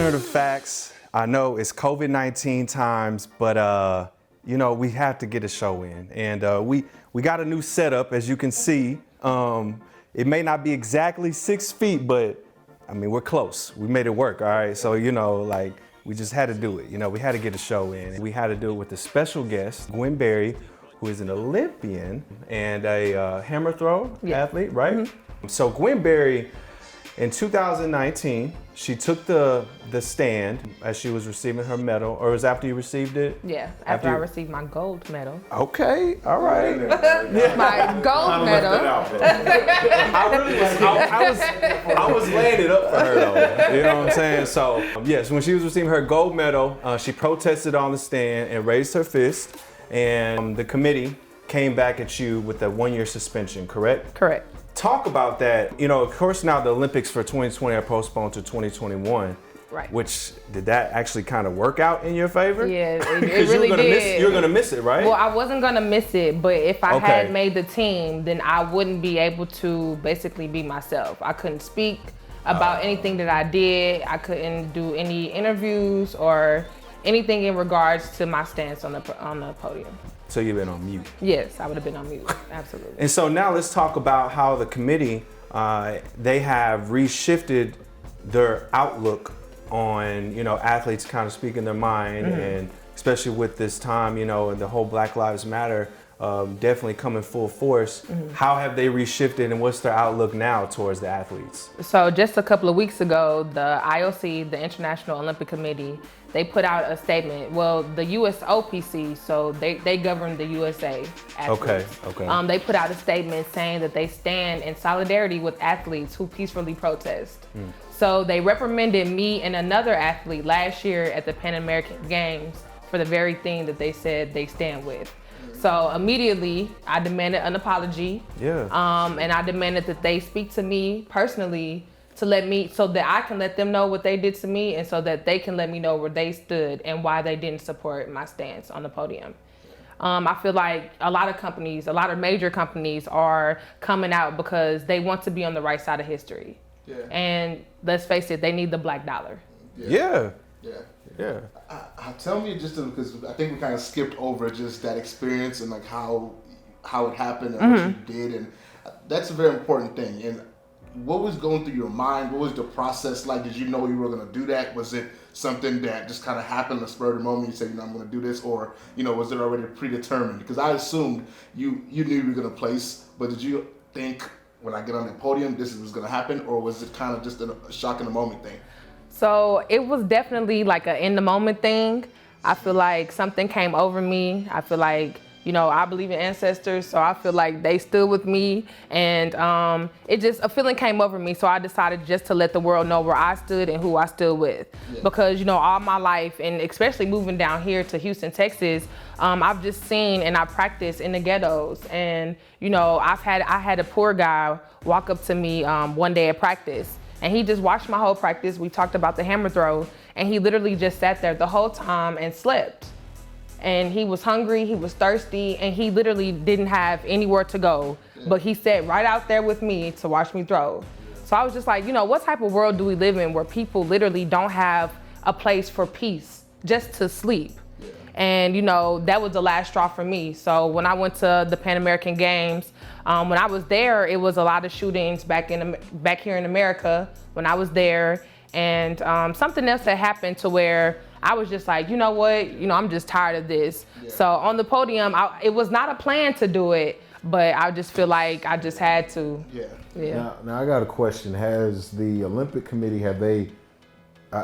alternative facts. I know it's COVID-19 times, but you know, we have to get a show in. And we got a new setup, as you can see. It may not be exactly 6 feet, but I mean, we're close. We made it work, all right? So, you know, like, we just had to do it. You know, we had to get a show in. We had to do it with a special guest, Gwen Berry, who is an Olympian and a hammer throw athlete, right? Mm-hmm. So Gwen Berry, in 2019, she took the stand as she was receiving her medal, or it was after you received it? Yeah, after I received my gold medal. Okay, all right. My gold medal. I was laying it up for her though, you know what I'm saying? So yes, when she was receiving her gold medal, she protested on the stand and raised her fist, and the committee came back at you with a 1-year suspension, correct? Correct. Talk about that. You know, of course, now the Olympics for 2020 are postponed to 2021. Right. Which, did that actually kind of work out in your favor? Yeah, it really did. You're gonna miss it, right? Well, I wasn't gonna miss it, but if I had made the team, then I wouldn't be able to basically be myself. I couldn't speak about anything that I did. I couldn't do any interviews or anything in regards to my stance on the podium. So you've been on mute? Yes, I would have been on mute, absolutely. And so now let's talk about how the committee, they have reshifted their outlook on, you know, athletes kind of speaking their mind, and especially with this time, you know, and the whole Black Lives Matter definitely coming full force. How have they reshifted, and what's their outlook now towards the athletes? So just a couple of weeks ago, the IOC, the International Olympic Committee, they put out a statement. Well, the USOPC, so they govern the USA athletes. Okay. They put out a statement saying that they stand in solidarity with athletes who peacefully protest. So they reprimanded me and another athlete last year at the Pan American Games for the very thing that they said they stand with. So immediately, I demanded an apology. And I demanded that they speak to me personally so that I can let them know what they did to me, and so that they can let me know where they stood and why they didn't support my stance on the podium. I feel like a lot of major companies are coming out because they want to be on the right side of history. And let's face it, they need the black dollar. Yeah. Tell me just because I think we kind of skipped over just that experience and like how it happened and what you did, and that's a very important thing. And what was going through your mind? What was the process like? Did you know you were going to do that? Was it something that just kind of happened in the spur of the moment? You said, you know, I'm going to do this, or you know, was it already predetermined? Because I assumed you knew you were going to place, but did you think when I get on the podium this was going to happen, or was it kind of just a shock in the moment thing? So it was definitely like a in the moment thing. I feel like something came over me. I feel like, you know, I believe in ancestors, so I feel like they stood with me, and a feeling came over me. So I decided just to let the world know where I stood and who I stood with. Because, you know, all my life, and especially moving down here to Houston, Texas, I've just seen and I practiced in the ghettos. And, you know, I had a poor guy walk up to me one day at practice, and he just watched my whole practice. We talked about the hammer throw, and he literally just sat there the whole time and slept. And he was hungry, he was thirsty, and he literally didn't have anywhere to go. But he sat right out there with me to watch me throw. So I was just like, you know, what type of world do we live in where people literally don't have a place for peace, just to sleep? And, you know, that was the last straw for me. So when I went to the Pan American Games, when I was there, it was a lot of shootings back here in America when I was there. And something else had happened to where I was just like, you know what, you know, I'm just tired of this. So on the podium, it was not a plan to do it, but I just feel like I just had to. Now I got a question. Has the Olympic Committee,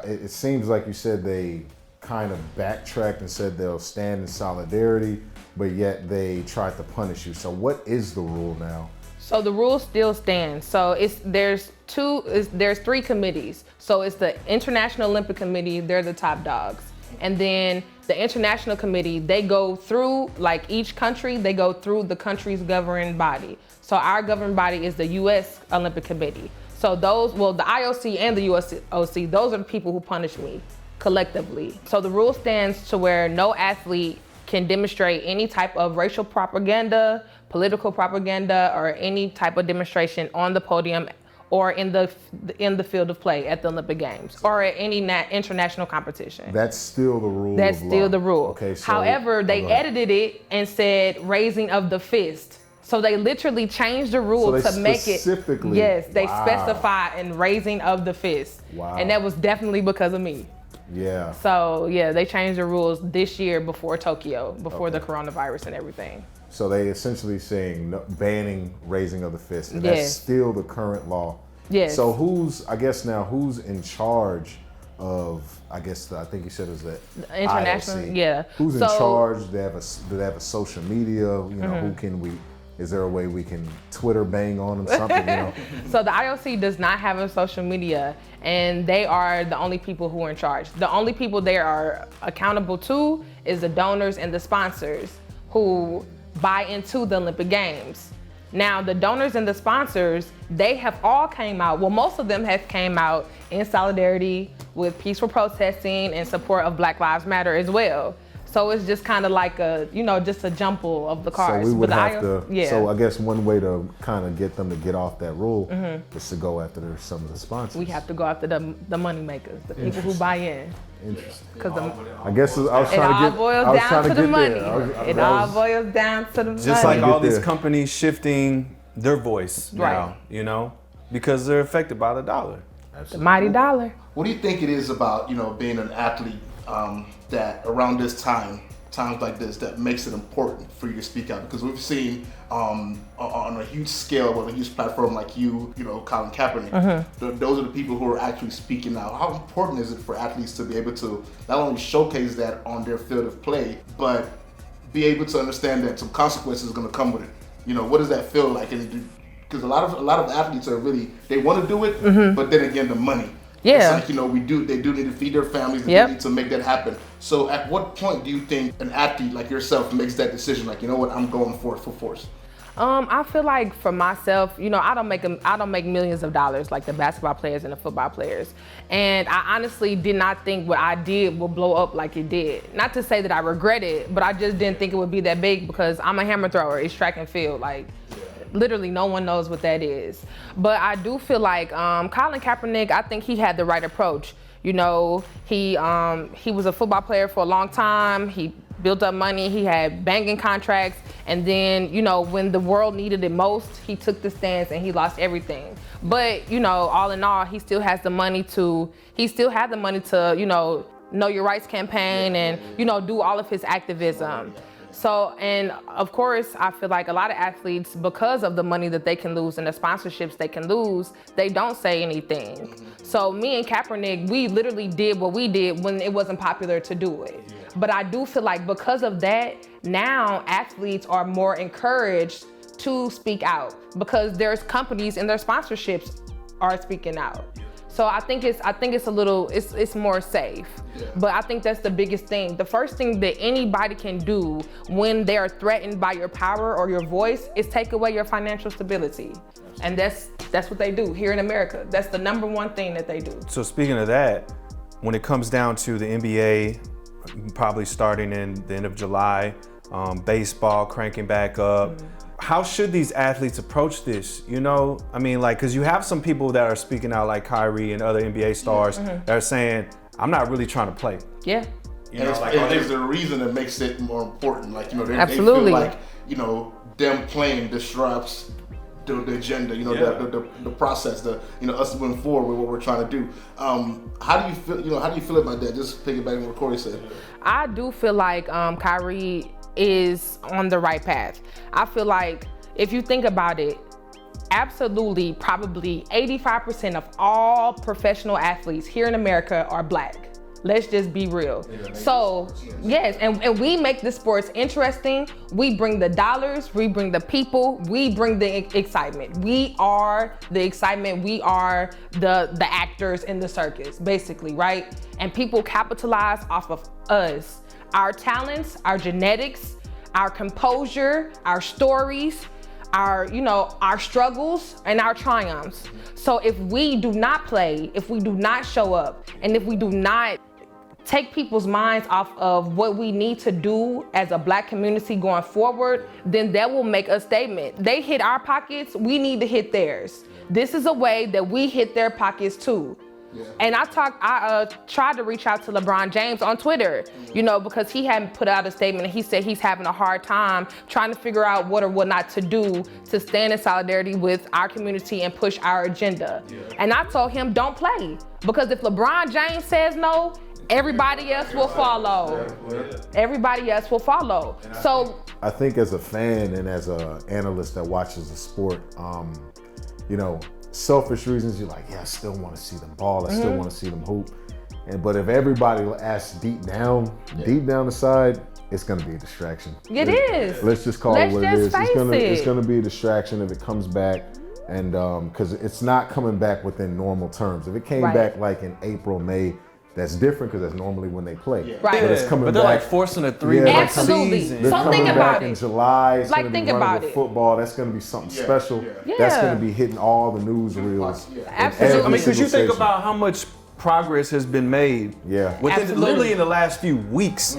it seems like you said they kind of backtracked and said they'll stand in solidarity, but yet they tried to punish you. So what is the rule now? So the rule still stands. So there's 3 committees. So it's the International Olympic Committee, they're the top dogs. And then the International Committee, they go through, like each country, they go through the country's governing body. So our governing body is the US Olympic Committee. So the IOC and the USOC, those are the people who punish me collectively. So the rule stands to where no athlete can demonstrate any type of racial propaganda, political propaganda, or any type of demonstration on the podium or in the field of play at the Olympic Games or at any international competition. That's still the rule. That's of still law. the rule. Okay. So, however, they edited it and said raising of the fist. So they literally changed the rule So to make it. specifically- Yes, they Wow. specify in raising of the fist. Wow. And that was definitely because of me. Yeah. So yeah, they changed the rules this year before Tokyo, before the coronavirus and everything. So they essentially saying banning raising of the fist, and that's Yes. still the current law. Yes. So who's in charge of? I think you said it was the International, IOC. yeah. Who's in So- charge? Do they have a social media? You know, who can we? Is there a way we can Twitter bang on them something? You know. So the IOC does not have a social media, and they are the only people who are in charge. The only people they are accountable to is the donors and the sponsors who buy into the Olympic Games. Now, the donors and the sponsors, they have all came out, well, most of them have came out in solidarity with peaceful protesting and support of Black Lives Matter as well. So it's just kind of like just a jumple of the cards. So we would But the have to. yeah. So I guess one way to kind of get them to get off that rule is to go after some of the sponsors. we have to go after the money makers, the people who buy in. Interesting. Because I guess I was it trying all to get. boils I was down trying to the get money. there. It all boils down to the money. Just like Get all these there. companies shifting their voice now, Right. because they're affected by the dollar. The mighty dollar. What do you think it is about, being an athlete that around this times like this, that makes it important for you to speak out? Because we've seen on a huge scale, with a huge platform like you, Colin Kaepernick, those are the people who are actually speaking out. How important is it for athletes to be able to not only showcase that on their field of play, but be able to understand that some consequences are going to come with it? What does that feel like? Because a lot of athletes are really, they want to do it, but then again, the money. Yeah. It's like, they do need to feed their families, they Yep. need to make that happen. So at what point do you think an athlete like yourself makes that decision? Like, you know what, I'm going for it full force? I feel like for myself, I don't make millions of dollars like the basketball players and the football players. And I honestly did not think what I did would blow up like it did. Not to say that I regret it, but I just didn't think it would be that big because I'm a hammer thrower. It's track and field. Like, literally no one knows what that is. But I do feel like Colin Kaepernick, I think he had the right approach. He was a football player for a long time. He built up money, he had banking contracts, and then, when the world needed it most, he took the stance and he lost everything. But, all in all, he still had the money to, Know Your Rights campaign and, do all of his activism. So, and of course, I feel like a lot of athletes, because of the money that they can lose and the sponsorships they can lose, they don't say anything. So me and Kaepernick, we literally did what we did when it wasn't popular to do it. But I do feel like because of that, now athletes are more encouraged to speak out because there's companies and their sponsorships are speaking out. So I think it's more safe. Yeah. But I think that's the biggest thing. The first thing that anybody can do when they're threatened by your power or your voice is take away your financial stability. And that's what they do here in America. That's the number one thing that they do. So speaking of that, when it comes down to the NBA, probably starting in the end of July, baseball cranking back up, how should these athletes approach this? Because you have some people that are speaking out like Kyrie and other NBA stars that are saying, I'm not really trying to play. Yeah. There's a reason that makes it more important. Absolutely. They feel like, them playing disrupts the agenda, the process, us moving forward with what we're trying to do. How do you feel, how do you feel about that? Just piggybacking on what Corey said. I do feel like Kyrie is on the right path. I feel like if you think about it, absolutely, probably 85% of all professional athletes here in America are Black. Let's just be real. So, yes, and we make the sports interesting. We bring the dollars, we bring the people, we bring the excitement. We are the excitement, we are the actors in the circus, basically, right? And people capitalize off of us. Our talents, our genetics, our composure, our stories, our struggles and our triumphs. So if we do not play, if we do not show up, and if we do not take people's minds off of what we need to do as a Black community going forward, then that will make a statement. They hit our pockets, we need to hit theirs. this is a way that we hit their pockets too. Yeah. And I tried to reach out to LeBron James on Twitter, you know, because he hadn't put out a statement and he said he's having a hard time trying to figure out what or what not to do to stand in solidarity with our community and push our agenda. Yeah. And I told him, don't play, because if LeBron James says no, everybody else will follow. Everybody else will follow. So I think as a fan and as an analyst that watches the sport, you know, selfish reasons, you're like, yeah, I still want to see them ball. I still want to see them hoop. But if everybody asks deep down the side, it's going to be a distraction. It is. Let's just call it what it is. It's it. going to be a distraction if it comes back. And because it's not coming back within normal terms. If it came back like in April, May, that's different because that's normally when they play. Right. But it's coming they're back. like forcing a 3-month Absolutely. season. They're So coming think back about in it. July. It's Like, gonna be think running about with it. football. That's going to be something special. Yeah. That's going to be hitting all the news reels. Absolutely. I mean, because you think station. about how much progress has been made Yeah. within Absolutely. literally in the last few weeks.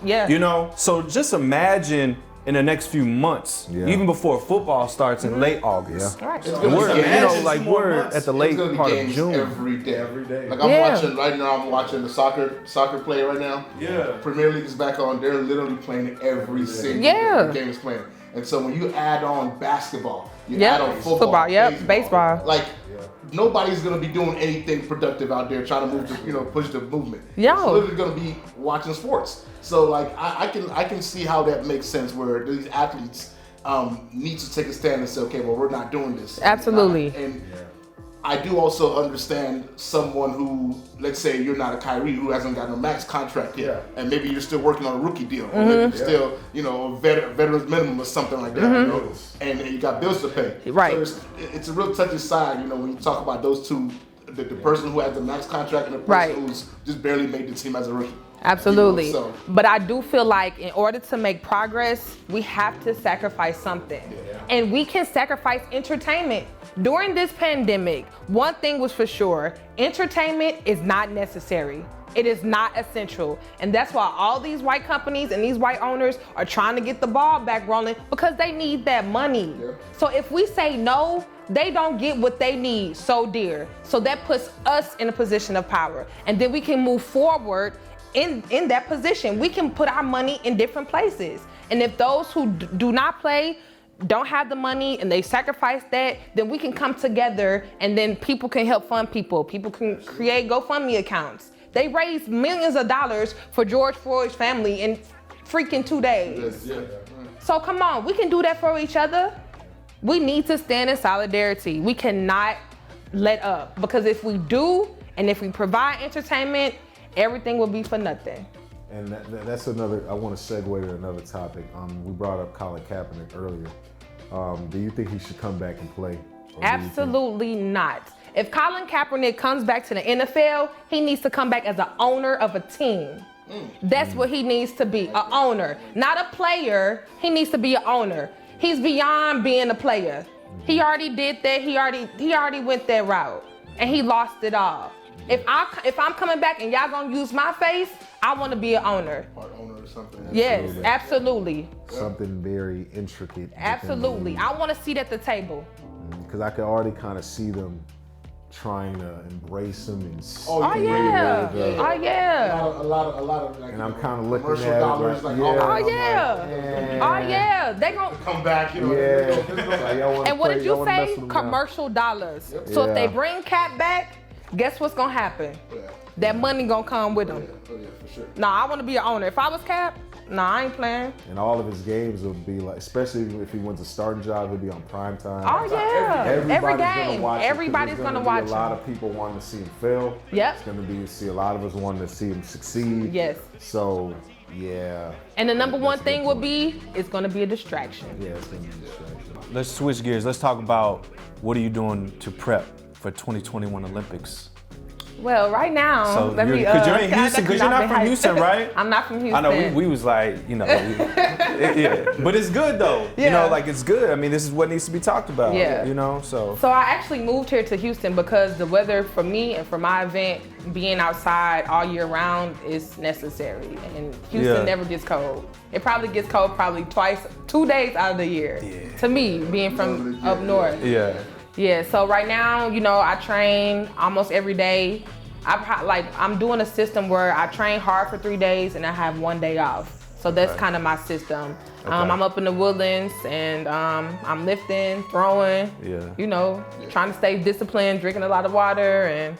Yeah. You know, so just imagine in the next few months, even before football starts in late August. Right. It's gonna We're, be you know, games. like we're at the It's late gonna be part of games June. every day. Every day. Like I'm Yeah. watching right now. I'm watching the soccer play right now. Yeah. Premier League is back on. They're literally playing every single game is playing. And so when you add on basketball, you add on football, baseball. Like nobody's gonna be doing anything productive out there trying to move, push the movement. Yo. It's literally gonna be watching sports. So like I can see how that makes sense where these athletes need to take a stand and say, okay, well, we're not doing this. Absolutely. And I do also understand someone who, let's say you're not a Kyrie who hasn't got no max contract yet, and maybe you're still working on a rookie deal, or maybe you're still, a veteran's minimum or something like that, and you got bills to pay. Right. So it's a real touchy side, when you talk about those two, the person who has the max contract and the person who's just barely made the team as a rookie. Absolutely. So. But I do feel like in order to make progress, we have to sacrifice something. And we can sacrifice entertainment. During this pandemic, one thing was for sure, entertainment is not necessary. It is not essential. And that's why all these white companies and these white owners are trying to get the ball back rolling, because they need that money. So if we say no, they don't get what they need so dear. So that puts us in a position of power. And then we can move forward in that position. We can put our money in different places. And if those who do not play don't have the money and they sacrifice that, then we can come together and then people can help fund people. People can create GoFundMe accounts. They raised millions of dollars for George Floyd's family in freaking 2 days. So come on, we can do that for each other. We need to stand in solidarity. We cannot let up, because if we do, and if we provide entertainment, everything will be for nothing. And that's another, I want to segue to another topic. We brought up Colin Kaepernick earlier. Do you think he should come back and play? Absolutely not. If Colin Kaepernick comes back to the NFL, he needs to come back as an owner of a team. That's what he needs to be, an owner. Not a player, he needs to be an owner. He's beyond being a player. He already did that, he already went that route, and he lost it all. If I'm coming back and y'all gonna use my face, I want to be an owner. Part owner or something. Yes, absolutely. Something very intricate. Absolutely. I want to sit at the table. Because I could already kind of see them trying to embrace him and Oh yeah. A lot of like, and I'm kind of looking commercial at dollars, it like, Oh yeah. They gonna come back, And what did you say? Commercial dollars. So if they bring Cap back, guess what's gonna happen? That money gonna come with them. Oh yeah, for sure. Nah, I want to be an owner. If I was Cap, nah, I ain't playing. And all of his games would be like, especially if he wins a starting job, he'd be on prime time. Oh yeah, every game. Everybody's gonna watch A lot of people wanting to see him fail. Yep. It's gonna be see a lot of us wanting to see him succeed. Yes. So yeah. And the number one thing would be, it's gonna be a distraction. Yeah, it's gonna be a distraction. Let's switch gears. Let's talk about what are you doing to prep for 2021 Olympics? Well, right now, So let me. because you're in Houston, because you're not from Houston, right? I'm not from Houston. I know we was like, yeah, but it's good though. Yeah. Like it's good. I mean, this is what needs to be talked about. Yeah. So. So I actually moved here to Houston because the weather for me and for my event, being outside all year round is necessary. And Houston never gets cold. It probably gets cold 2 days out of the year. Yeah. To me, being from up north. Yeah. Yeah, so right now, you know, I train almost every day. I'm doing a system where I train hard for 3 days and I have 1 day off. So that's kind of my system. I'm up in the woodlands and I'm lifting, throwing, you know, trying to stay disciplined, drinking a lot of water, and,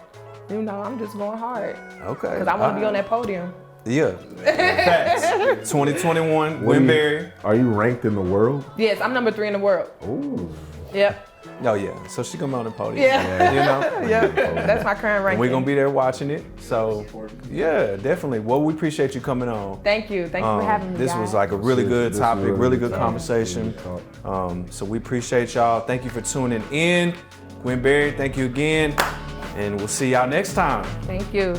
you know, I'm just going hard. Okay. Because I want to be on that podium. Yeah. Facts. 2021, Gwen Berry. Are you ranked in the world? Yes, I'm number 3 in the world. Ooh. Yep. Oh yeah, so she gonna be on the podium. Yeah. You know? Yeah, that's my current ranking. We're gonna be there watching it. So yeah, definitely. Well, we appreciate you coming on. Thank you for having me, This guys. was like a really good This topic, was really good good talk. conversation. Really good So we appreciate y'all. Thank you for tuning in. Gwen Berry, thank you again. And we'll see y'all next time. Thank you.